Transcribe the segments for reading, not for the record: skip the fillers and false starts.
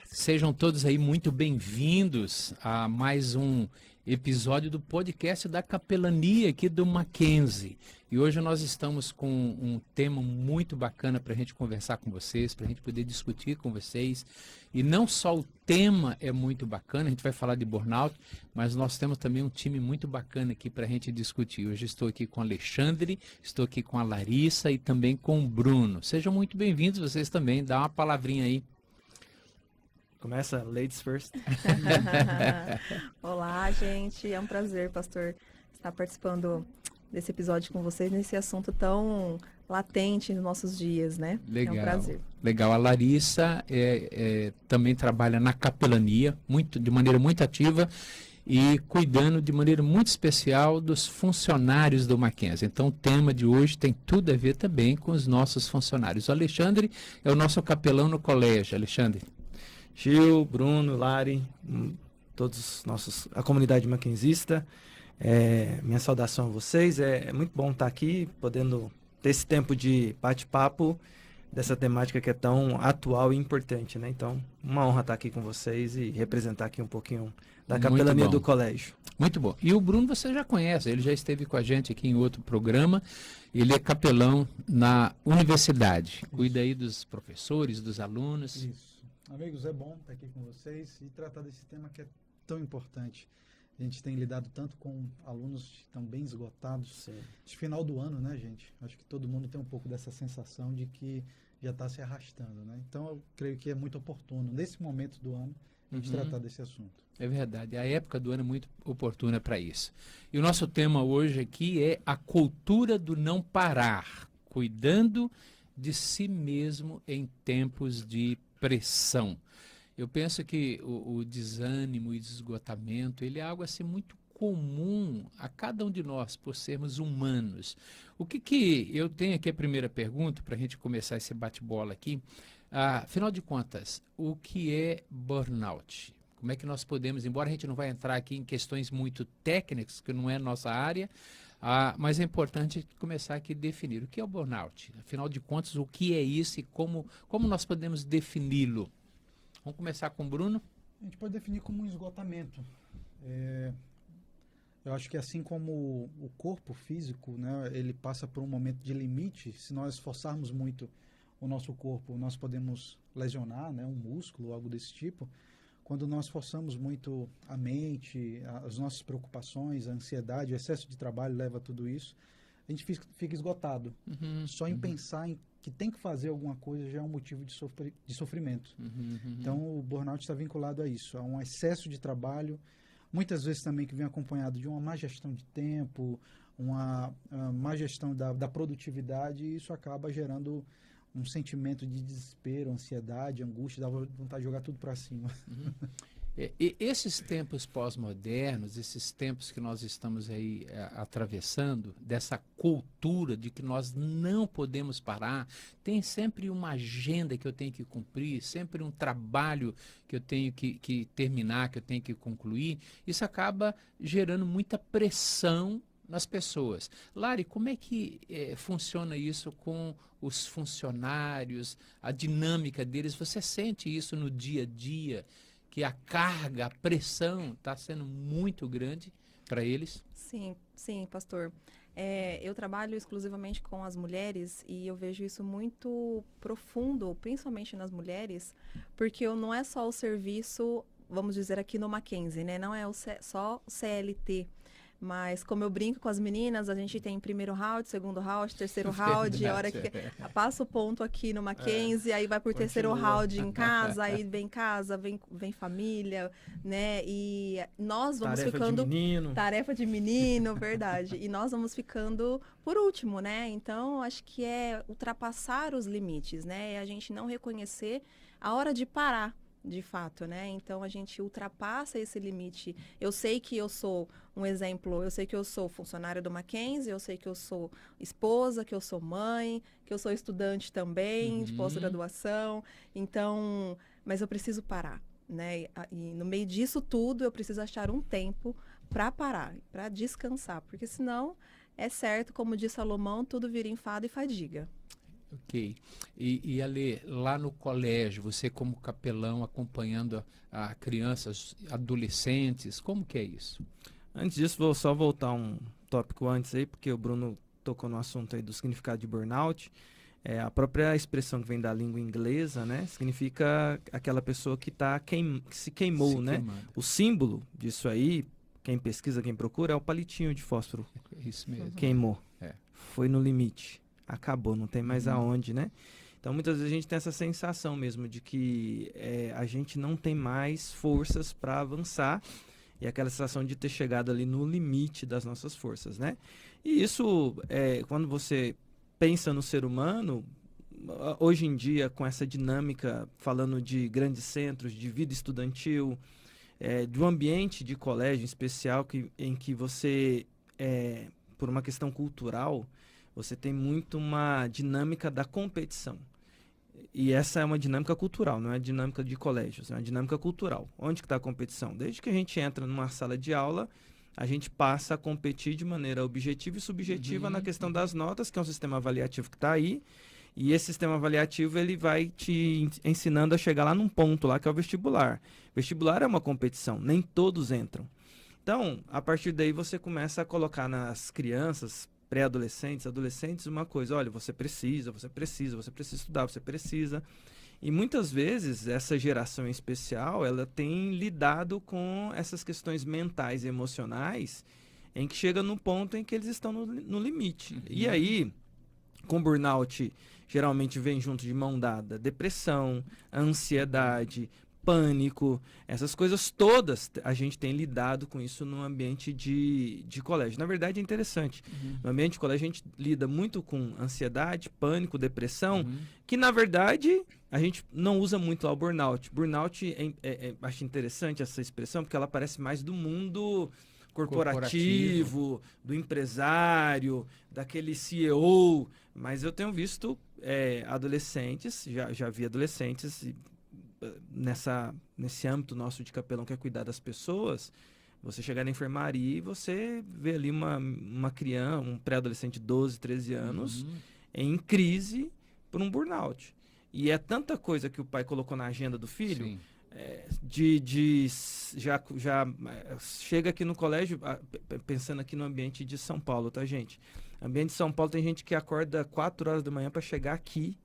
Sejam todos aí muito bem-vindos a mais um episódio do podcast da Capelania aqui do Mackenzie. E hoje nós estamos com um tema muito bacana para a gente conversar com vocês, para a gente poder discutir com vocês. E não só o tema é muito bacana, a gente vai falar de burnout, mas nós temos também um time muito bacana aqui para a gente discutir. Hoje estou aqui com o Alexandre, estou aqui com a Larissa e também com o Bruno. Sejam muito bem-vindos vocês também, dá uma palavrinha aí. Começa, ladies first. Olá, gente. É um prazer, pastor, estar participando desse episódio com vocês, nesse assunto tão latente nos nossos dias, né? Legal. É um prazer. Legal. A Larissa também trabalha na capelania, de maneira muito ativa e cuidando de maneira muito especial dos funcionários do Mackenzie. Então, o tema de hoje tem tudo a ver também com os nossos funcionários. O Alexandre é o nosso capelão no colégio. Alexandre. Gil, Bruno, Lari, a comunidade mackenzista, minha saudação a vocês. É muito bom estar aqui, podendo ter esse tempo de bate-papo dessa temática que é tão atual e importante, né? Então, uma honra estar aqui com vocês e representar aqui um pouquinho da capelania do colégio. Muito bom. E o Bruno você já conhece, ele já esteve com a gente aqui em outro programa. Ele é capelão na universidade, cuida aí dos professores, dos alunos. Isso. Amigos, é bom estar aqui com vocês e tratar desse tema que é tão importante. A gente tem lidado tanto com alunos que estão bem esgotados. Sim. De final do ano, né, gente? Acho que todo mundo tem um pouco dessa sensação de que já está se arrastando, né? Então, eu creio que é muito oportuno, nesse momento do ano, a gente tratar desse assunto. É verdade, a época do ano é muito oportuna para isso. E o nosso tema hoje aqui é a cultura do não parar, cuidando de si mesmo em tempos de pressão. Eu penso que o desânimo e esgotamento, ele é algo assim muito comum a cada um de nós, por sermos humanos. O que eu tenho aqui a primeira pergunta, para a gente começar esse bate-bola aqui, afinal de contas, o que é burnout? Como é que nós podemos, embora a gente não vai entrar aqui em questões muito técnicas, que não é nossa área, mas é importante começar aqui a definir o que é o burnout. Afinal de contas, o que é isso e como nós podemos defini-lo? Vamos começar com o Bruno? A gente pode definir como um esgotamento. Eu acho que assim como o corpo físico, né, ele passa por um momento de limite, se nós forçarmos muito o nosso corpo, nós podemos lesionar, né, um músculo, algo desse tipo. Quando nós forçamos muito a mente, as nossas preocupações, a ansiedade, o excesso de trabalho leva a tudo isso, a gente fica esgotado. Só em pensar em que tem que fazer alguma coisa já é um motivo de sofrimento. Então, o burnout está vinculado a isso, a um excesso de trabalho, muitas vezes também que vem acompanhado de uma má gestão de tempo, uma má gestão da produtividade, e isso acaba gerando um sentimento de desespero, ansiedade, angústia, dá vontade de jogar tudo para cima. E esses tempos pós-modernos, esses tempos que nós estamos aí atravessando, dessa cultura de que nós não podemos parar, tem sempre uma agenda que eu tenho que cumprir, sempre um trabalho que eu tenho que terminar, que eu tenho que concluir, isso acaba gerando muita pressão nas pessoas. Lari, como é que funciona isso com os funcionários, a dinâmica deles? Você sente isso no dia a dia, que a carga, a pressão está sendo muito grande para eles? Sim, pastor. Eu trabalho exclusivamente com as mulheres e eu vejo isso muito profundo, principalmente nas mulheres, porque não é só o serviço, vamos dizer aqui no Mackenzie, né? Não é só o CLT. Mas como eu brinco com as meninas, a gente tem primeiro round, segundo round, terceiro round, a hora que passa o ponto aqui no Mackenzie, aí vai por terceiro round em casa, aí vem casa, vem família, né? E nós vamos ficando... Tarefa de menino, verdade. E nós vamos ficando por último, né? Então, acho que é ultrapassar os limites, né? É a gente não reconhecer a hora de parar, de fato, né? Então, a gente ultrapassa esse limite. Eu sei que eu sou um exemplo, eu sei que eu sou funcionária do Mackenzie, eu sei que eu sou esposa, que eu sou mãe, que eu sou estudante também, de pós-graduação. Então, mas eu preciso parar, né? E no meio disso tudo, eu preciso achar um tempo para parar, para descansar, porque senão, é certo, como diz Salomão, tudo vira enfado e fadiga. Ok. E Ale, lá no colégio, você como capelão acompanhando a crianças, adolescentes, como que é isso? Antes disso, vou só voltar um tópico antes aí, porque o Bruno tocou no assunto aí do significado de burnout. A própria expressão que vem da língua inglesa, né, significa aquela pessoa que que se queimou, Se né? queimando. O símbolo disso aí, quem pesquisa, quem procura, é o palitinho de fósforo. É isso mesmo. Queimou. É. Foi no limite. Acabou, não tem mais Uhum. aonde, né? Então, muitas vezes a gente tem essa sensação mesmo de que a gente não tem mais forças para avançar e aquela sensação de ter chegado ali no limite das nossas forças, né? E isso, quando você pensa no ser humano, hoje em dia, com essa dinâmica, falando de grandes centros, de vida estudantil, de um ambiente de colégio em especial, em que você, por uma questão cultural, você tem muito uma dinâmica da competição. E essa é uma dinâmica cultural, não é dinâmica de colégios, é uma dinâmica cultural. Onde que está a competição? Desde que a gente entra numa sala de aula, a gente passa a competir de maneira objetiva e subjetiva na questão das notas, que é um sistema avaliativo que está aí. E esse sistema avaliativo ele vai te ensinando a chegar lá num ponto lá que é o vestibular. Vestibular é uma competição, nem todos entram. Então, a partir daí você começa a colocar nas crianças, pré-adolescentes, adolescentes, uma coisa, olha, você precisa estudar, você precisa. E muitas vezes essa geração em especial, ela tem lidado com essas questões mentais e emocionais em que chega no ponto em que eles estão no limite. Uhum. E aí, com burnout, geralmente vem junto de mão dada depressão, ansiedade, pânico, essas coisas todas a gente tem lidado com isso no ambiente de colégio. Na verdade é interessante, no ambiente de colégio a gente lida muito com ansiedade, pânico, depressão, que na verdade a gente não usa muito lá o burnout. Burnout, acho interessante essa expressão, porque ela parece mais do mundo corporativo, do empresário, daquele CEO, mas eu tenho visto adolescentes, já vi adolescentes nesse âmbito nosso de capelão que é cuidar das pessoas, você chegar na enfermaria e você vê ali uma criança, um pré-adolescente de 12, 13 anos em crise por um burnout. E é tanta coisa que o pai colocou na agenda do filho, Sim. já chega aqui no colégio, pensando aqui no ambiente de São Paulo, tá, gente? Ambiente de São Paulo tem gente que acorda 4 horas da manhã para chegar aqui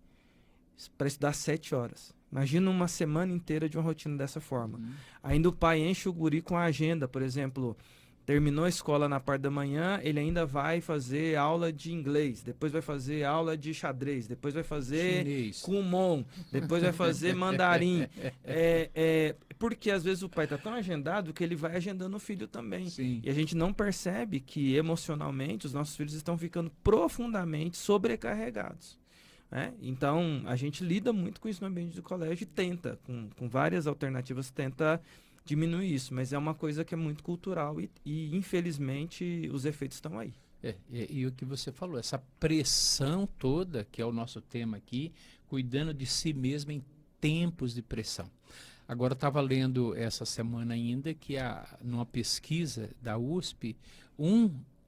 para estudar 7 horas. Imagina uma semana inteira de uma rotina dessa forma. Ainda o pai enche o guri com a agenda, por exemplo, terminou a escola na parte da manhã, ele ainda vai fazer aula de inglês, depois vai fazer aula de xadrez, depois vai fazer Chinês. Kumon, depois vai fazer mandarim. Porque às vezes o pai está tão agendado que ele vai agendando o filho também. Sim. E a gente não percebe que emocionalmente os nossos filhos estão ficando profundamente sobrecarregados. Então, a gente lida muito com isso no ambiente do colégio e tenta, com várias alternativas, tenta diminuir isso. Mas é uma coisa que é muito cultural e infelizmente, os efeitos estão aí. E o que você falou, essa pressão toda, que é o nosso tema aqui, cuidando de si mesmo em tempos de pressão. Agora, eu estava lendo essa semana ainda que numa pesquisa da USP,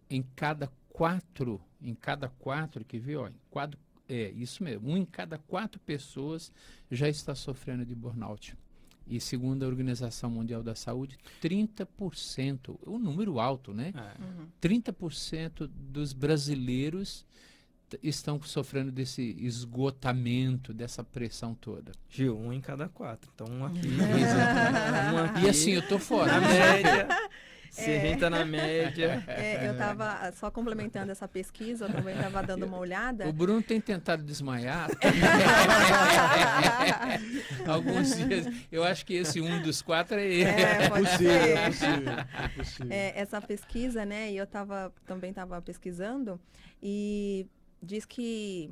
em cada quatro que viu, isso mesmo, 1 em cada 4 pessoas já está sofrendo de burnout. E segundo a Organização Mundial da Saúde, 30%, um número alto, né? 30% dos brasileiros estão sofrendo desse esgotamento, dessa pressão toda. Gil, 1 em cada 4. Então, um aqui. E assim, eu tô fora. Na média. Se a gente tá na média. Eu estava só complementando essa pesquisa, eu também estava dando uma olhada. O Bruno tem tentado desmaiar. Alguns dias. Eu acho que esse 1 dos 4 é ele. Pode É ser. possível. Essa pesquisa, né, e eu também estava pesquisando, e diz que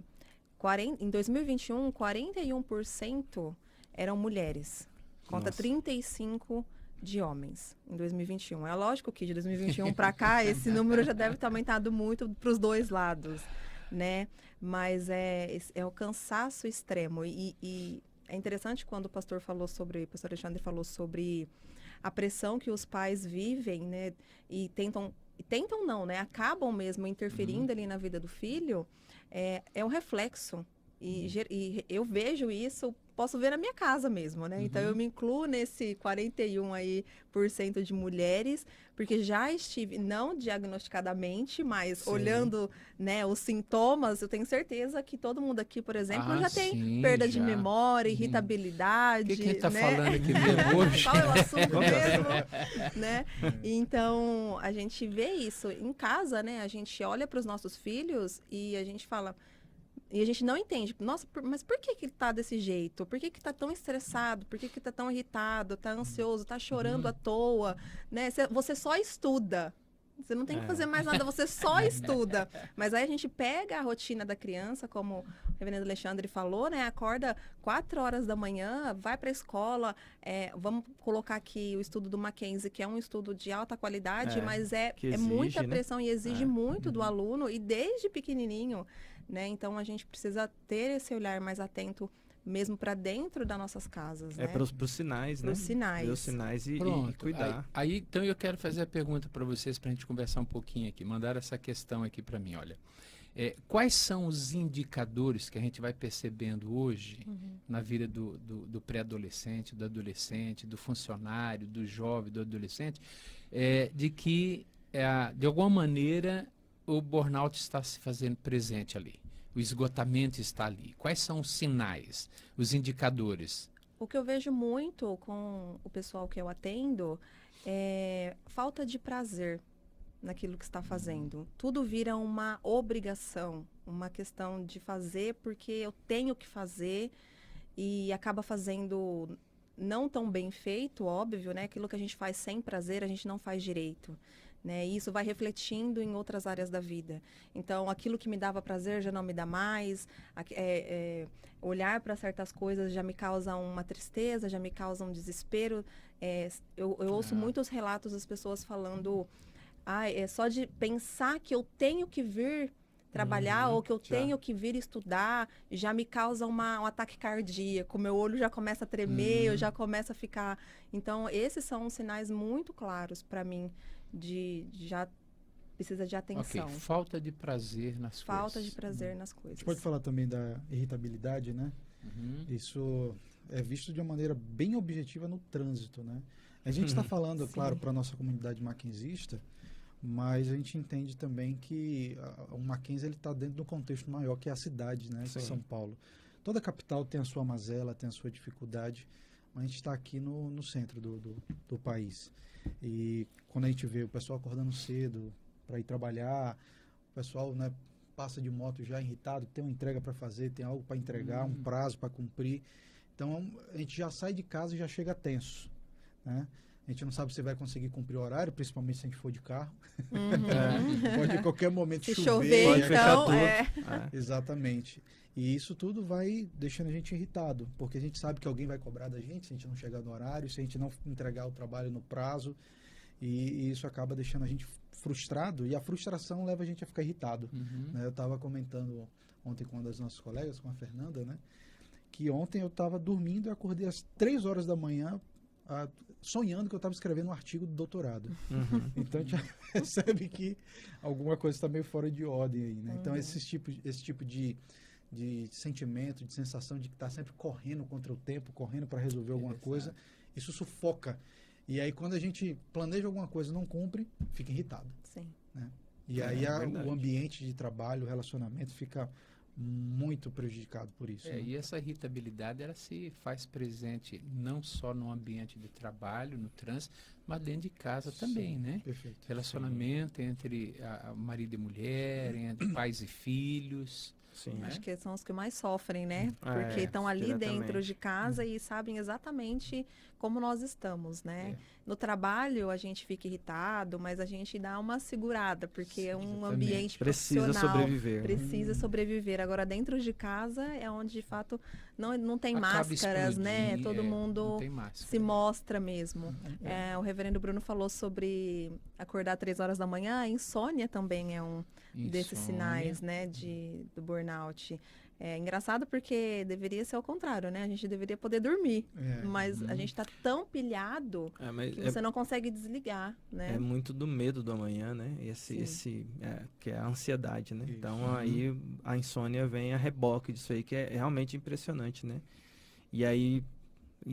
em 2021, 41% eram mulheres, contra Nossa. 35% de homens em 2021. É lógico que de 2021 para cá, esse número já deve ter aumentado muito para os dois lados, né? Mas é o cansaço extremo. E é interessante quando o pastor Alexandre falou sobre a pressão que os pais vivem, né? E tentam não, né? Acabam mesmo interferindo ali na vida do filho. É um reflexo E eu vejo isso, posso ver na minha casa mesmo, né? Então eu me incluo nesse 41 aí por cento de mulheres, porque já estive, não diagnosticadamente, mas Sim. olhando, né, os sintomas, eu tenho certeza que todo mundo aqui, por exemplo, já tem sim, perda de já. memória, Uhum. irritabilidade. O que a gente tá né? falando aqui mesmo hoje? Qual é o assunto mesmo? Né? Então, a gente vê isso em casa, né? A gente olha para os nossos filhos e a gente fala. E a gente não entende. Nossa, mas por que ele tá desse jeito? Por que tá tão estressado? Por que tá tão irritado? Tá ansioso? Tá chorando à toa? Né? Você só estuda. Você não tem que fazer mais nada, você só estuda. Mas aí a gente pega a rotina da criança, como o reverendo Alexandre falou, né? Acorda 4 horas da manhã, vai para a escola. Vamos colocar aqui o estudo do Mackenzie, que é um estudo de alta qualidade, mas é muita pressão, né? E exige muito do aluno, e desde pequenininho, né? Então a gente precisa ter esse olhar mais atento mesmo para dentro das nossas casas, né? Para os sinais, né? Os sinais. Ver os sinais e Pronto. cuidar. Aí, então eu quero fazer a pergunta para vocês, para a gente conversar um pouquinho aqui. Mandaram essa questão aqui para mim, olha. Quais são os indicadores que a gente vai percebendo hoje na vida do pré-adolescente, do adolescente, do funcionário, do jovem, do adolescente, de que, de alguma maneira, o burnout está se fazendo presente ali? O esgotamento está ali. Quais são os sinais, os indicadores? O que eu vejo muito com o pessoal que eu atendo é falta de prazer naquilo que está fazendo. Tudo vira uma obrigação, uma questão de fazer porque eu tenho que fazer, e acaba fazendo não tão bem feito, óbvio, né? Aquilo que a gente faz sem prazer, a gente não faz direito. Né? E isso vai refletindo em outras áreas da vida. Então, aquilo que me dava prazer já não me dá mais. Olhar para certas coisas já me causa uma tristeza, já me causa um desespero. Eu ouço muitos relatos das pessoas falando: só de pensar que eu tenho que vir trabalhar ou que eu tenho que vir estudar, já me causa um ataque cardíaco, meu olho já começa a tremer, eu já começo a ficar... Então, esses são sinais muito claros para mim já precisa de atenção. Okay. Falta de prazer nas coisas. Falta de prazer nas coisas. A gente pode falar também da irritabilidade, né? Isso é visto de uma maneira bem objetiva no trânsito, né? A gente está falando, claro, para a nossa comunidade mackenzista, mas a gente entende também que o Mackenzie está dentro do contexto maior, que é a cidade, né? Que é São Paulo. Toda capital tem a sua mazela, tem a sua dificuldade, mas a gente está aqui no centro do país. E quando a gente vê o pessoal acordando cedo para ir trabalhar, o pessoal, né, passa de moto já irritado, tem uma entrega para fazer, tem algo para entregar, um prazo para cumprir. Então a gente já sai de casa e já chega tenso, né? A gente não sabe se vai conseguir cumprir o horário, principalmente se a gente for de carro. Pode a qualquer momento se chover, pode fechar então, tudo. Exatamente. E isso tudo vai deixando a gente irritado, porque a gente sabe que alguém vai cobrar da gente se a gente não chegar no horário, se a gente não entregar o trabalho no prazo, e isso acaba deixando a gente frustrado, e a frustração leva a gente a ficar irritado. Né? Eu estava comentando ontem com uma das nossas colegas, com a Fernanda, né, que ontem eu estava dormindo e acordei às 3 horas da manhã, sonhando que eu estava escrevendo um artigo do doutorado. Então a gente já percebe que alguma coisa está meio fora de ordem aí, né? Então esse tipo de sentimento, de sensação de que está sempre correndo contra o tempo, correndo para resolver alguma coisa, isso sufoca. E aí quando a gente planeja alguma coisa e não cumpre, fica irritado. Sim. Né? E aí o ambiente de trabalho, o relacionamento fica muito prejudicado por isso. Né? E essa irritabilidade, ela se faz presente não só no ambiente de trabalho, no trânsito, mas dentro de casa também, né? Perfeito. Relacionamento entre marido e mulher, entre pais e filhos. Sim. Acho que são os que mais sofrem, né? Porque estão ali dentro de casa e sabem exatamente como nós estamos, né? No trabalho a gente fica irritado, mas a gente dá uma segurada, porque é um ambiente profissional. Precisa sobreviver. Precisa sobreviver. Agora, dentro de casa é onde, de fato, não tem máscaras, né? Todo mundo se mostra mesmo. O reverendo Bruno falou sobre acordar 3 horas da manhã. A insônia também é um desses sinais, né? Do burnout. burnout. É engraçado porque deveria ser ao contrário, né? A gente deveria poder dormir, mas a gente está tão pilhado que você não consegue desligar, né? É muito do medo do amanhã, né? Que é a ansiedade, né? Isso. Então aí a insônia vem a reboque disso aí, que é realmente impressionante, né? E aí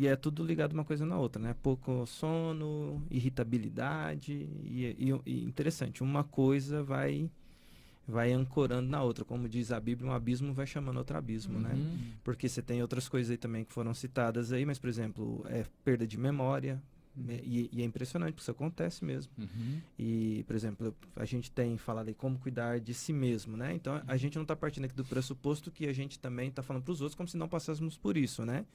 é tudo ligado uma coisa na outra, né? Pouco sono, irritabilidade e interessante, uma coisa vai ancorando na outra. Como diz a Bíblia, um abismo vai chamando outro abismo, né? Porque você tem outras coisas aí também que foram citadas aí, mas, por exemplo, perda de memória, e é impressionante, porque isso acontece mesmo. E, por exemplo, a gente tem falado aí como cuidar de si mesmo, né? Então, a gente não está partindo aqui do pressuposto que a gente também está falando para os outros como se não passássemos por isso, né?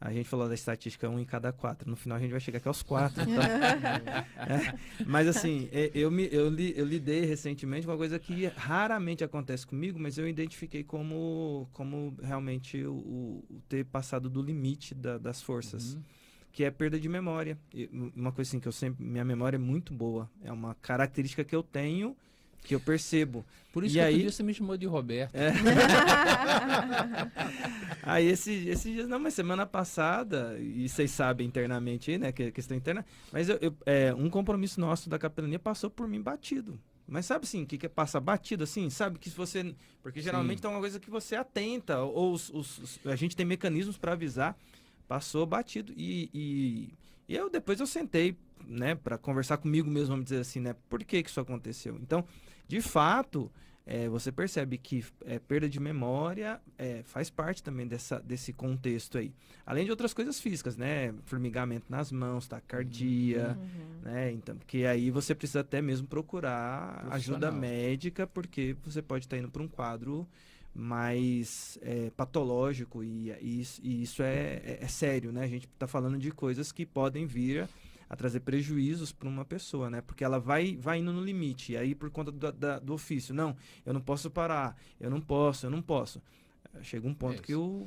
A gente falou da estatística 1 em cada 4. No final a gente vai chegar aqui aos 4. Mas assim, eu lidei recentemente com uma coisa que raramente acontece comigo, mas eu identifiquei como realmente o ter passado do limite das forças. Que é perda de memória. Uma coisa assim que minha memória é muito boa. É uma característica que eu tenho, que eu percebo. Por isso que outro dia você me chamou de Roberto. Aí esses dias, não, mas semana passada, e vocês sabem internamente aí, né, que é questão interna, mas um compromisso nosso da capelania passou por mim batido. Mas sabe assim, o que é passar batido assim? Sabe que se você... Porque geralmente é uma coisa que você atenta, ou a gente tem mecanismos para avisar, passou batido. E depois eu sentei, né, para conversar comigo mesmo, vamos dizer assim, né, por que isso aconteceu? Então, de fato, você percebe que perda de memória faz parte também desse contexto aí. Além de outras coisas físicas, né? Formigamento nas mãos, taquicardia, né? Então, porque aí você precisa até mesmo procurar ajuda médica, porque você pode estar indo para um quadro mais patológico e isso é sério, né? A gente está falando de coisas que podem vir a trazer prejuízos para uma pessoa, né? Porque ela vai indo no limite, e aí por conta do ofício, não, eu não posso parar, eu não posso. Chega um ponto que o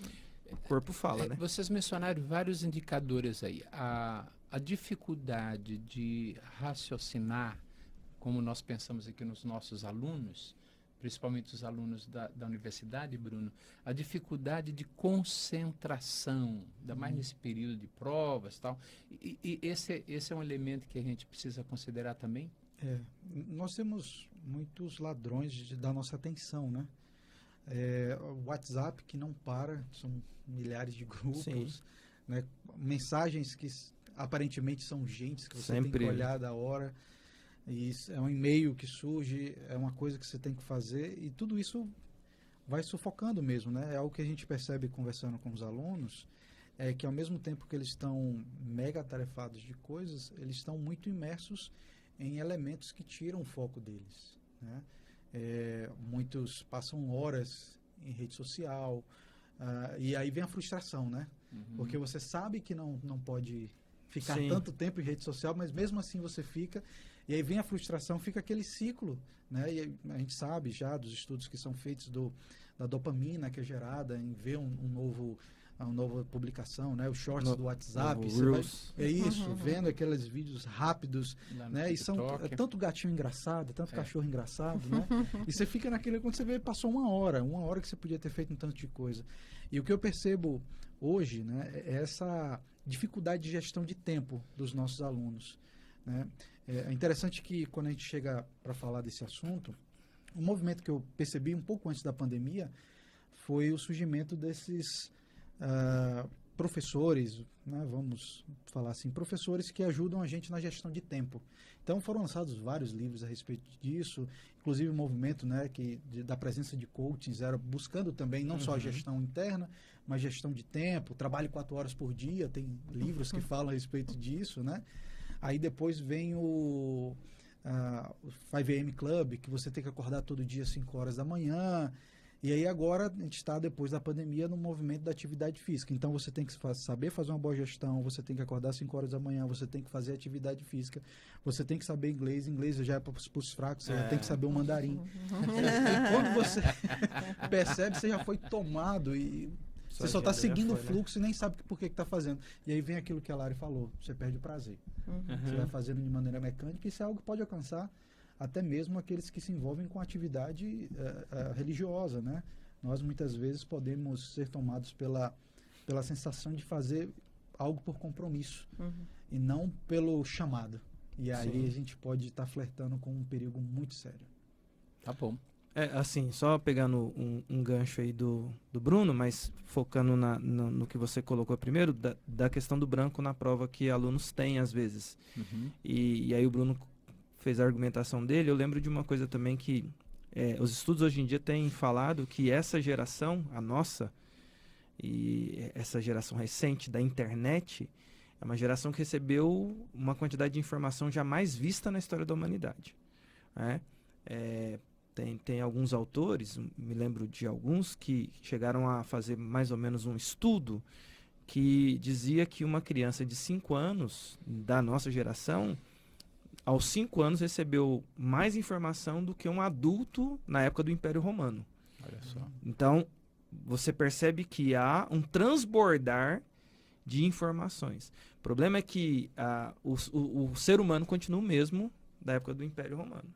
corpo fala, né? Vocês mencionaram vários indicadores aí. A dificuldade de raciocinar, como nós pensamos aqui nos nossos alunos, principalmente os alunos da universidade, Bruno, a dificuldade de concentração, ainda mais nesse período de provas e tal. E esse é um elemento que a gente precisa considerar também? Nós temos muitos ladrões da nossa atenção, né? O WhatsApp que não para, são milhares de grupos, né? Mensagens que aparentemente são urgentes, que você tem que olhar da hora. Isso é um e-mail que surge, é uma coisa que você tem que fazer, e tudo isso vai sufocando mesmo, né? É algo que a gente percebe conversando com os alunos, que ao mesmo tempo que eles estão mega atarefados de coisas, eles estão muito imersos em elementos que tiram o foco deles, né? Muitos passam horas em rede social, e aí vem a frustração, né? Porque você sabe que não pode ficar tanto tempo em rede social, mas mesmo assim você fica. E aí vem a frustração, fica aquele ciclo, né? E a gente sabe já dos estudos que são feitos da dopamina que é gerada em ver uma nova publicação, né? Os shorts do WhatsApp, vendo aqueles vídeos rápidos, né? E são tanto gatinho engraçado, tanto cachorro engraçado, né? E você fica naquele, quando você vê, passou uma hora que você podia ter feito um tanto de coisa. E o que eu percebo hoje, né, é essa dificuldade de gestão de tempo dos nossos alunos, né? É interessante que quando a gente chega para falar desse assunto, um movimento que eu percebi um pouco antes da pandemia foi o surgimento desses professores, né, vamos falar assim, professores que ajudam a gente na gestão de tempo. Então foram lançados vários livros a respeito disso, inclusive o movimento, né, da presença de coachings era buscando também não só a gestão interna, mas gestão de tempo, trabalho 4 horas por dia, tem livros que falam a respeito disso, né? Aí depois vem o 5am Club, que você tem que acordar todo dia às 5 horas da manhã. E aí agora a gente está, depois da pandemia, no movimento da atividade física. Então você tem que saber fazer uma boa gestão, você tem que acordar às 5 horas da manhã, você tem que fazer atividade física, você tem que saber inglês. Inglês já é para os fracos, você já tem que saber o mandarim. E quando você percebe, você já foi tomado e... Você só está seguindo o fluxo, né? E nem sabe por que está fazendo. E aí vem aquilo que a Lari falou, você perde o prazer. Você vai fazendo de maneira mecânica, e isso é algo que pode alcançar até mesmo aqueles que se envolvem com atividade religiosa, né? Nós, muitas vezes, podemos ser tomados pela sensação de fazer algo por compromisso e não pelo chamado. E aí Sim. a gente pode estar flertando com um perigo muito sério. Tá bom. Assim, só pegando um gancho aí do Bruno, mas focando no que você colocou primeiro, da questão do branco na prova que alunos têm às vezes. Uhum. E aí o Bruno fez a argumentação dele. Eu lembro de uma coisa também que os estudos hoje em dia têm falado que essa geração, a nossa, e essa geração recente da internet, é uma geração que recebeu uma quantidade de informação jamais vista na história da humanidade, né? Tem alguns autores, me lembro de alguns, que chegaram a fazer mais ou menos um estudo que dizia que uma criança de 5 anos, da nossa geração, aos 5 anos recebeu mais informação do que um adulto na época do Império Romano. Olha só. Então, você percebe que há um transbordar de informações. O problema é que o ser humano continua o mesmo da época do Império Romano.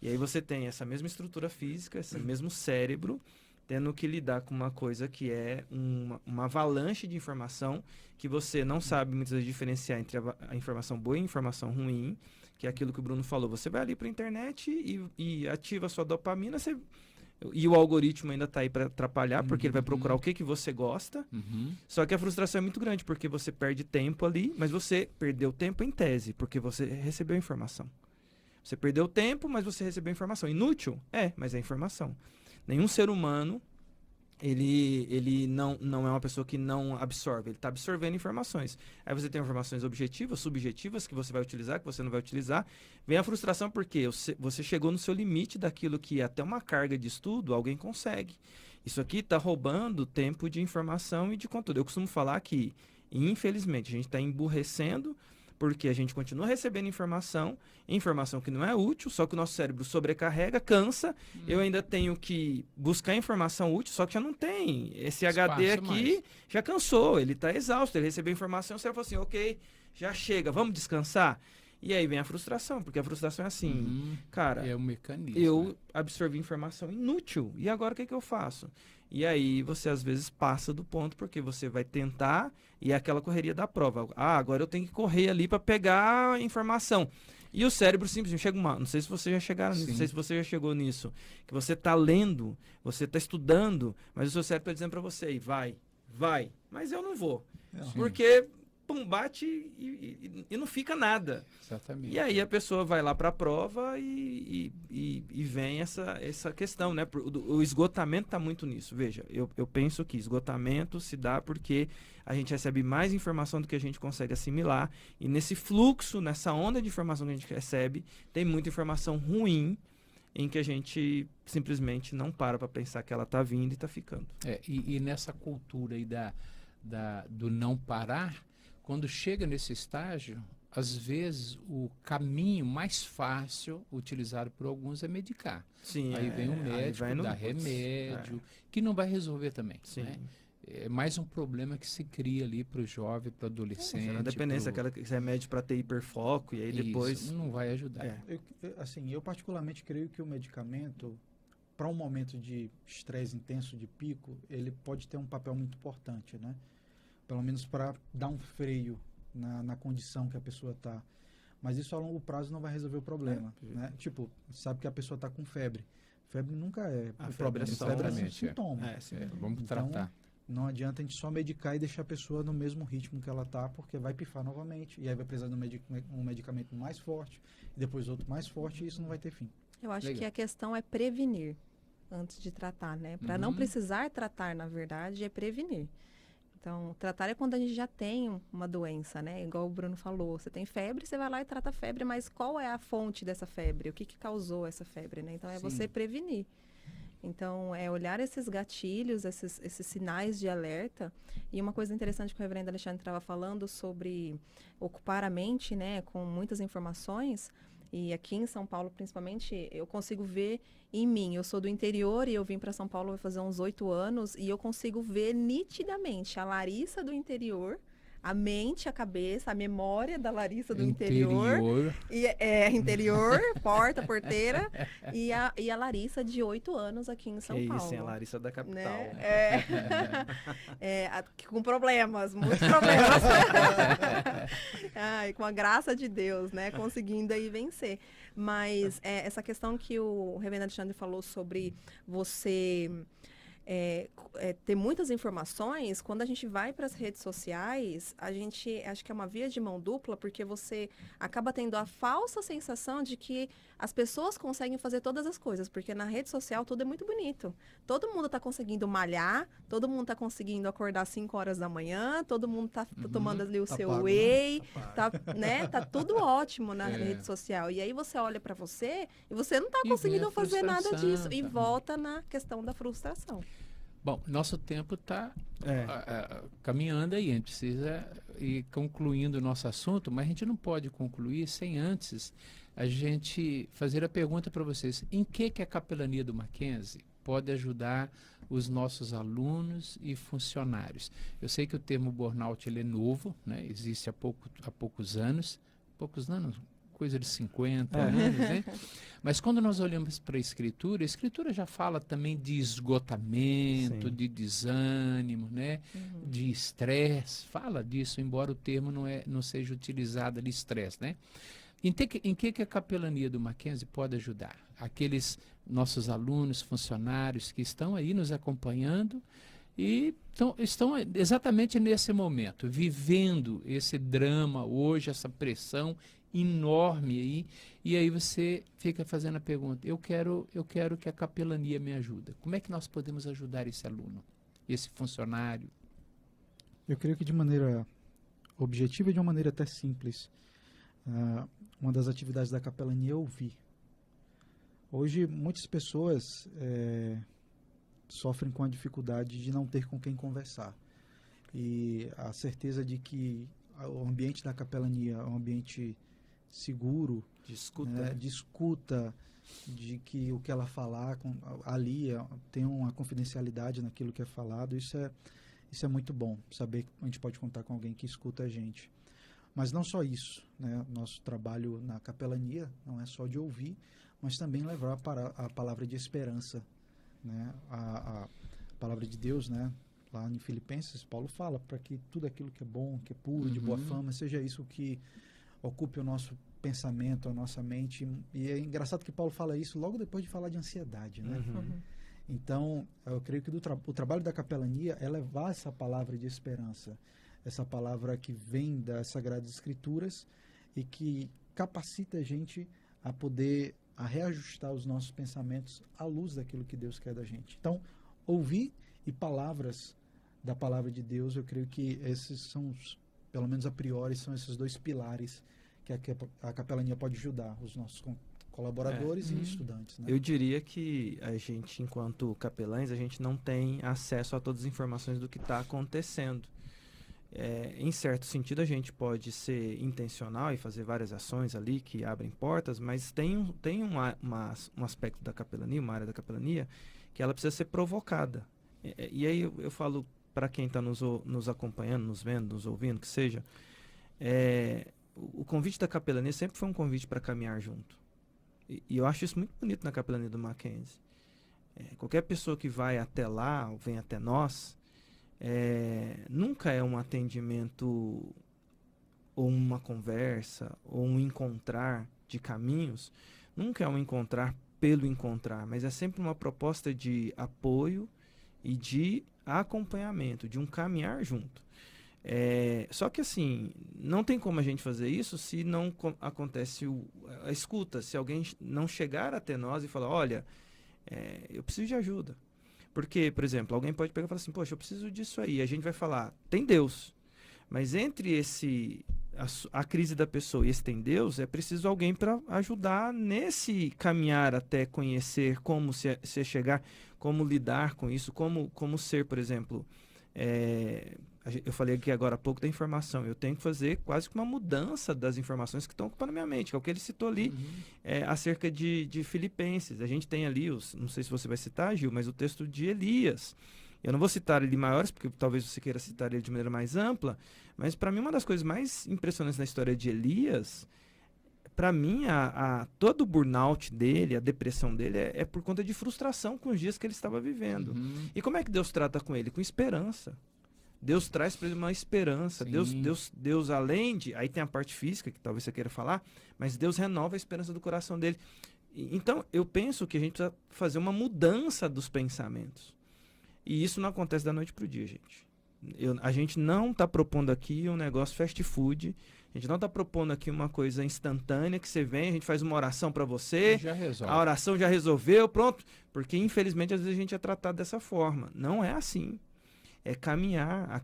E aí você tem essa mesma estrutura física, esse mesmo cérebro, tendo que lidar com uma coisa que é uma avalanche de informação que você não sabe muitas vezes diferenciar entre a informação boa e a informação ruim, que é aquilo que o Bruno falou. Você vai ali para a internet e ativa a sua dopamina, e o algoritmo ainda está aí para atrapalhar, porque ele vai procurar o que você gosta. Uhum. Só que a frustração é muito grande, porque você perde tempo ali, mas você perdeu tempo em tese, porque você recebeu informação. Você perdeu tempo, mas você recebeu informação. Inútil? Mas é informação. Nenhum ser humano, ele não é uma pessoa que não absorve. Ele está absorvendo informações. Aí você tem informações objetivas, subjetivas, que você vai utilizar, que você não vai utilizar. Vem a frustração porque você chegou no seu limite daquilo que até uma carga de estudo alguém consegue. Isso aqui está roubando tempo de informação e de conteúdo. Eu costumo falar que, infelizmente, a gente está emburrecendo porque a gente continua recebendo informação que não é útil, só que o nosso cérebro sobrecarrega, cansa. Eu ainda tenho que buscar informação útil, só que já não tem. Esse HD aqui mais. já cansou, ele está exausto, ele recebeu informação, o cérebro falou assim, ok, já chega, vamos descansar? E aí vem a frustração, porque a frustração é assim, cara, É um mecanismo. eu absorvi informação inútil, e agora o que eu faço? E aí você às vezes passa do ponto, porque você vai tentar, e é aquela correria da prova. Agora eu tenho que correr ali para pegar a informação. E o cérebro simplesmente chega não sei se você já chegaram nisso, não sei se você já chegou nisso, que você está lendo, você está estudando, mas o seu cérebro está dizendo para você aí, vai, mas eu não vou. Porque bate e não fica nada. Exatamente. E aí a pessoa vai lá para a prova e vem essa questão, né? O esgotamento está muito nisso. Veja, eu penso que esgotamento se dá porque a gente recebe mais informação do que a gente consegue assimilar, e nesse fluxo, nessa onda de informação que a gente recebe, tem muita informação ruim em que a gente simplesmente não para pensar que ela está vindo e está ficando. E nessa cultura aí do não parar, quando chega nesse estágio, às vezes o caminho mais fácil utilizado por alguns é medicar. Sim, Aí vem o médico, dá remédio, que não vai resolver também. Sim. Né? É mais um problema que se cria ali para o jovem, para o adolescente. Na dependência, aquele remédio para ter hiperfoco, e aí depois... Isso, não vai ajudar. Eu particularmente creio que o medicamento, para um momento de estresse intenso, de pico, ele pode ter um papel muito importante, né? Pelo menos para dar um freio na condição que a pessoa está. Mas isso a longo prazo não vai resolver o problema. Né? Tipo, sabe que a pessoa está com febre. Febre nunca é o problema. Febre é um sintoma. Vamos Então, tratar. Não adianta a gente só medicar e deixar a pessoa no mesmo ritmo que ela está, porque vai pifar novamente. E aí vai precisar de um medicamento mais forte, e depois outro mais forte, e isso não vai ter fim. Eu acho que a questão é prevenir antes de tratar, né? Para não precisar tratar, na verdade, é prevenir. Então, tratar é quando a gente já tem uma doença, né? Igual o Bruno falou, você tem febre, você vai lá e trata a febre, mas qual é a fonte dessa febre? O que causou essa febre, né? Então, é você prevenir. Então, é olhar esses gatilhos, esses sinais de alerta. E uma coisa interessante que o reverendo Alexandre estava falando sobre ocupar a mente, né, com muitas informações. E aqui em São Paulo, principalmente, eu consigo ver em mim. Eu sou do interior e eu vim para São Paulo vai fazer uns 8 anos. E eu consigo ver nitidamente a Larissa do interior, a mente, a cabeça, a memória da Larissa do Interior. Interior, porta, porteira, e a Larissa de 8 anos aqui em São Que Paulo. isso, hein, a Larissa da capital. Né? Com problemas, muitos problemas. Ai, com a graça de Deus, né? Conseguindo aí vencer. Mas essa questão que o reverendo Alexandre falou sobre você ter muitas informações, quando a gente vai para as redes sociais, a gente acho que é uma via de mão dupla, porque você acaba tendo a falsa sensação de que as pessoas conseguem fazer todas as coisas, porque na rede social tudo é muito bonito. Todo mundo está conseguindo malhar, todo mundo está conseguindo acordar às 5 horas da manhã, todo mundo está tomando ali o seu pago, whey, né? tá tudo ótimo na rede social. E aí você olha para você e você não está E conseguindo vem a fazer nada frustração, disso. E tá. volta na questão da frustração. Bom, nosso tempo está É. caminhando aí, a gente precisa ir concluindo o nosso assunto, mas a gente não pode concluir sem antes a gente fazer a pergunta para vocês: em que a capelania do Mackenzie pode ajudar os nossos alunos e funcionários? Eu sei que o termo burnout ele é novo, né? Existe há poucos anos, coisa de 50 anos, né? Mas quando nós olhamos para a Escritura já fala também de esgotamento, Sim. de desânimo, né? De estresse, fala disso, embora o termo não seja utilizado ali, estresse, né? Em que a capelania do Mackenzie pode ajudar? Aqueles nossos alunos, funcionários que estão aí nos acompanhando e estão exatamente nesse momento, vivendo esse drama hoje, essa pressão enorme aí, e aí você fica fazendo a pergunta: eu quero que a capelania me ajude. Como é que nós podemos ajudar esse aluno, esse funcionário? Eu creio que de maneira objetiva e de uma maneira até simples, uma das atividades da capelania é ouvir. Hoje, muitas pessoas sofrem com a dificuldade de não ter com quem conversar. E a certeza de que o ambiente da capelania é um ambiente seguro, De escuta. né, de escuta, de que o que ela falar ali tem uma confidencialidade naquilo que é falado. Isso é muito bom, saber que a gente pode contar com alguém que escuta a gente. Mas não só isso, né? Nosso trabalho na capelania não é só de ouvir, mas também levar para a palavra de esperança, né? A palavra de Deus, né? Lá em Filipenses, Paulo fala para que tudo aquilo que é bom, que é puro, de boa fama, seja isso que ocupe o nosso pensamento, a nossa mente. E é engraçado que Paulo fala isso logo depois de falar de ansiedade, né? Então, eu creio que o trabalho da capelania é levar essa palavra de esperança, essa palavra que vem das Sagradas Escrituras e que capacita a gente a poder reajustar os nossos pensamentos à luz daquilo que Deus quer da gente. Então, ouvir e palavras da palavra de Deus, eu creio que esses são, pelo menos a priori, são esses dois pilares que a capelania pode ajudar os nossos colaboradores e estudantes, né? Eu diria que a gente, enquanto capelães, a gente não tem acesso a todas as informações do que está acontecendo. Em certo sentido, a gente pode ser intencional e fazer várias ações ali que abrem portas, mas tem um aspecto da capelania, uma área da capelania, que ela precisa ser provocada. E aí eu falo para quem está nos acompanhando, nos vendo, nos ouvindo, que seja, o convite da capelania sempre foi um convite para caminhar junto. E eu acho isso muito bonito na capelania do Mackenzie. Qualquer pessoa que vai até lá, ou vem até nós, nunca é um atendimento ou uma conversa ou um encontrar de caminhos, nunca é um encontrar pelo encontrar, mas é sempre uma proposta de apoio e de acompanhamento, de um caminhar junto. Só que assim, não tem como a gente fazer isso se não acontece a escuta, se alguém não chegar até nós e falar: olha, eu preciso de ajuda. Porque, por exemplo, alguém pode pegar e falar assim: poxa, eu preciso disso aí. A gente vai falar: tem Deus. Mas entre a crise da pessoa e esse tem Deus, é preciso alguém para ajudar nesse caminhar até conhecer como se chegar, como lidar com isso, como ser, por exemplo, eu falei aqui agora há pouco da informação. Eu tenho que fazer quase que uma mudança das informações que estão ocupando minha mente, que é o que ele citou ali acerca de Filipenses. A gente tem ali, não sei se você vai citar, Gil, mas o texto de Elias. Eu não vou citar ele maiores, porque talvez você queira citar ele de maneira mais ampla, mas para mim uma das coisas mais impressionantes na história de Elias, para mim todo o burnout dele, a depressão dele é por conta de frustração com os dias que ele estava vivendo. Uhum. E como é que Deus trata com ele? Com esperança. Deus traz para ele uma esperança. Deus além de... Aí tem a parte física, que talvez você queira falar, mas Deus renova a esperança do coração dele. Então, eu penso que a gente precisa fazer uma mudança dos pensamentos. E isso não acontece da noite para o dia, gente. A gente não está propondo aqui um negócio fast food. A gente não está propondo aqui uma coisa instantânea que você vem, a gente faz uma oração para você, Já resolve. a oração já resolveu, pronto. Porque, infelizmente, às vezes a gente é tratado dessa forma. Não é assim. É caminhar.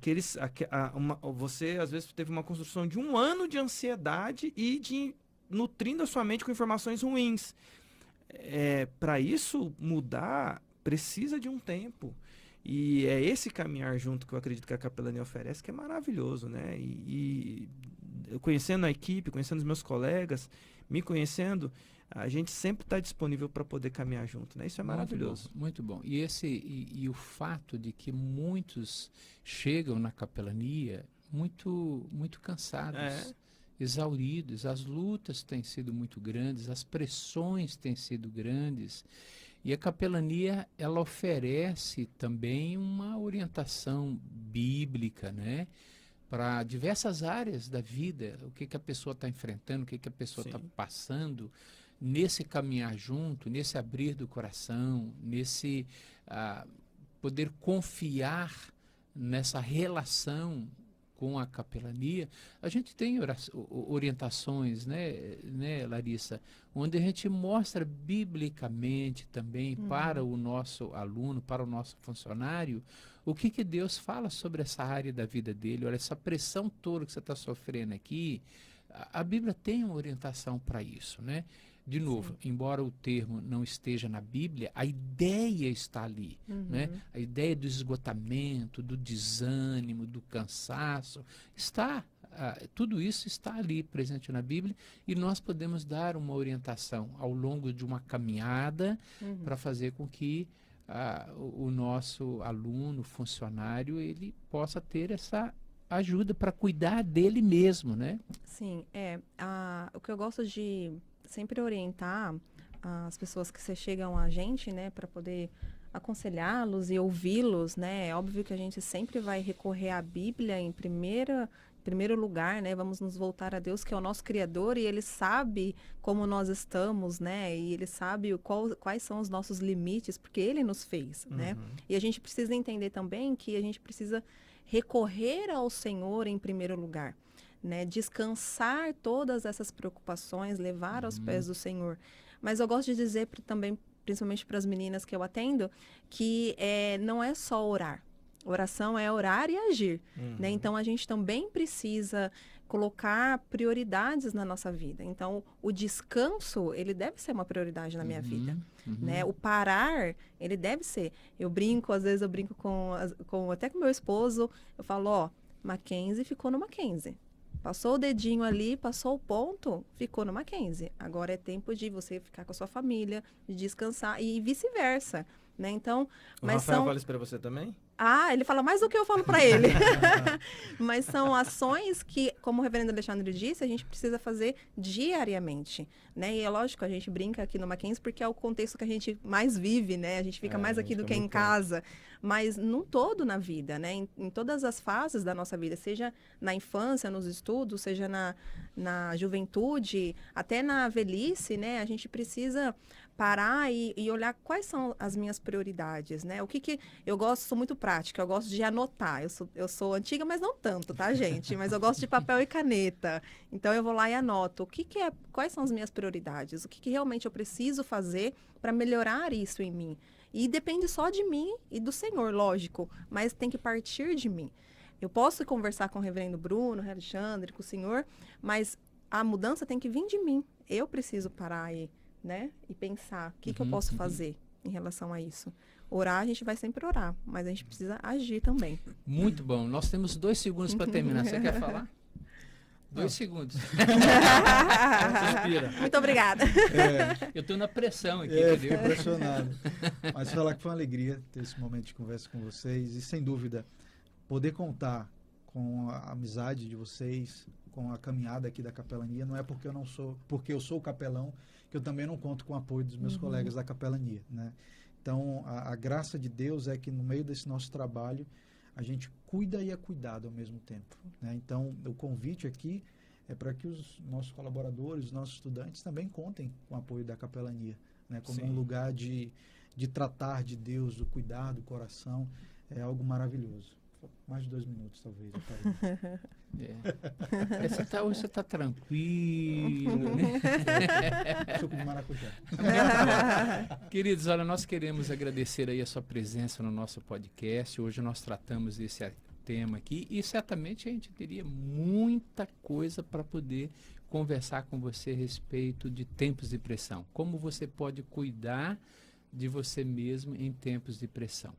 Você, às vezes, teve uma construção de 1 ano de ansiedade e nutrindo a sua mente com informações ruins. Para isso mudar, precisa de um tempo. E é esse caminhar junto que eu acredito que a capelania oferece, que é maravilhoso, né? E conhecendo a equipe, conhecendo os meus colegas, me conhecendo, a gente sempre está disponível para poder caminhar junto, né? Isso é maravilhoso. Muito bom. E o fato de que muitos chegam na capelania muito cansados, exauridos, as lutas têm sido muito grandes, as pressões têm sido grandes. E a capelania, ela oferece também uma orientação bíblica, né? Para diversas áreas da vida, o que a pessoa está enfrentando, o que a pessoa está passando, nesse caminhar junto, nesse abrir do coração, nesse poder confiar nessa relação com a capelania. A gente tem orientações, né, Larissa, onde a gente mostra biblicamente também para o nosso aluno, para o nosso funcionário, o que Deus fala sobre essa área da vida dele. Olha, essa pressão toda que você está sofrendo aqui, a Bíblia tem uma orientação para isso, né? De novo, embora o termo não esteja na Bíblia, a ideia está ali, né? A ideia do esgotamento, do desânimo, do cansaço, tudo isso está ali presente na Bíblia, e nós podemos dar uma orientação ao longo de uma caminhada para fazer com que o nosso aluno, funcionário, ele possa ter essa ajuda para cuidar dele mesmo, né? Sim, o que eu gosto de sempre orientar as pessoas que chegam a gente, né, para poder aconselhá-los e ouvi-los, né? É óbvio que a gente sempre vai recorrer à Bíblia em primeiro lugar, né? Vamos nos voltar a Deus, que é o nosso Criador, e Ele sabe como nós estamos, né? E Ele sabe quais são os nossos limites, porque Ele nos fez, né? E a gente precisa entender também que a gente precisa recorrer ao Senhor em primeiro lugar, né? Descansar todas essas preocupações, levar aos pés do Senhor. Mas eu gosto de dizer também, principalmente para as meninas que eu atendo, que não é só orar. Oração é orar e agir, né? Então, a gente também precisa colocar prioridades na nossa vida. Então, o descanso, ele deve ser uma prioridade na minha vida, né? O parar, ele deve ser. Às vezes eu brinco até com meu esposo, eu falo, Mackenzie ficou no Mackenzie. Passou o dedinho ali, passou o ponto, ficou no Mackenzie. Agora é tempo de você ficar com a sua família, de descansar e vice-versa, né? Então, o Rafael fala isso para você também? Ele fala mais do que eu falo para ele. Mas são ações que, como o reverendo Alexandre disse, a gente precisa fazer diariamente, né? E é lógico, a gente brinca aqui no Mackenzie porque é o contexto que a gente mais vive, né? A gente fica mais aqui do que em casa. Mas num todo na vida, né? Em todas as fases da nossa vida, seja na infância, nos estudos, seja na juventude, até na velhice, né? A gente precisa parar e olhar quais são as minhas prioridades, né? Eu sou muito prática, eu gosto de anotar. Eu sou antiga, mas não tanto, tá, gente? Mas eu gosto de papel e caneta. Então, eu vou lá e anoto. Quais são as minhas prioridades? O que realmente eu preciso fazer para melhorar isso em mim? E depende só de mim e do Senhor, lógico, mas tem que partir de mim. Eu posso conversar com o reverendo Bruno, o Alexandre, com o Senhor, mas a mudança tem que vir de mim. Eu preciso parar aí, né? E pensar, o que eu posso fazer em relação a isso? Orar, a gente vai sempre orar, mas a gente precisa agir também. Muito bom. Nós temos 2 segundos para terminar. Você quer falar? 2 segundos. Suspira. Muito obrigada. Eu estou na pressão aqui, Fiquei entendeu? impressionado. Mas falar que foi uma alegria ter esse momento de conversa com vocês e, sem dúvida, poder contar com a amizade de vocês, com a caminhada aqui da capelania. Não é porque eu sou o capelão, que eu também não conto com o apoio dos meus colegas da capelania, né? Então, a graça de Deus é que no meio desse nosso trabalho, a gente cuida e é cuidado ao mesmo tempo, né? Então, o convite aqui é para que os nossos colaboradores, os nossos estudantes também contem com o apoio da capelania, né? Como um lugar de tratar de Deus, do cuidar do coração, é algo maravilhoso. Mais de 2 minutos, talvez. Hoje você está tranquilo, né? Suco de maracujá. Queridos, olha, nós queremos agradecer aí a sua presença no nosso podcast. Hoje nós tratamos desse tema aqui e certamente a gente teria muita coisa para poder conversar com você a respeito de tempos de pressão. Como você pode cuidar de você mesmo em tempos de pressão.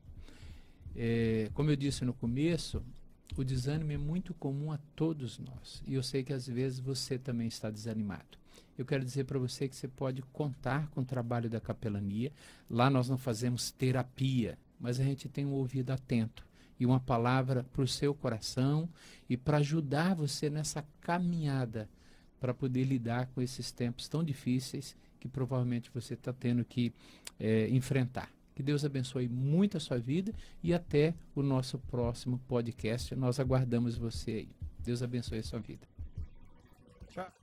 Como eu disse no começo, o desânimo é muito comum a todos nós. E eu sei que às vezes você também está desanimado. Eu quero dizer para você que você pode contar com o trabalho da capelania. Lá nós não fazemos terapia, mas a gente tem um ouvido atento e uma palavra para o seu coração e para ajudar você nessa caminhada para poder lidar com esses tempos tão difíceis que provavelmente você está tendo que enfrentar. Que Deus abençoe muito a sua vida e até o nosso próximo podcast. Nós aguardamos você aí. Deus abençoe a sua vida. Tchau.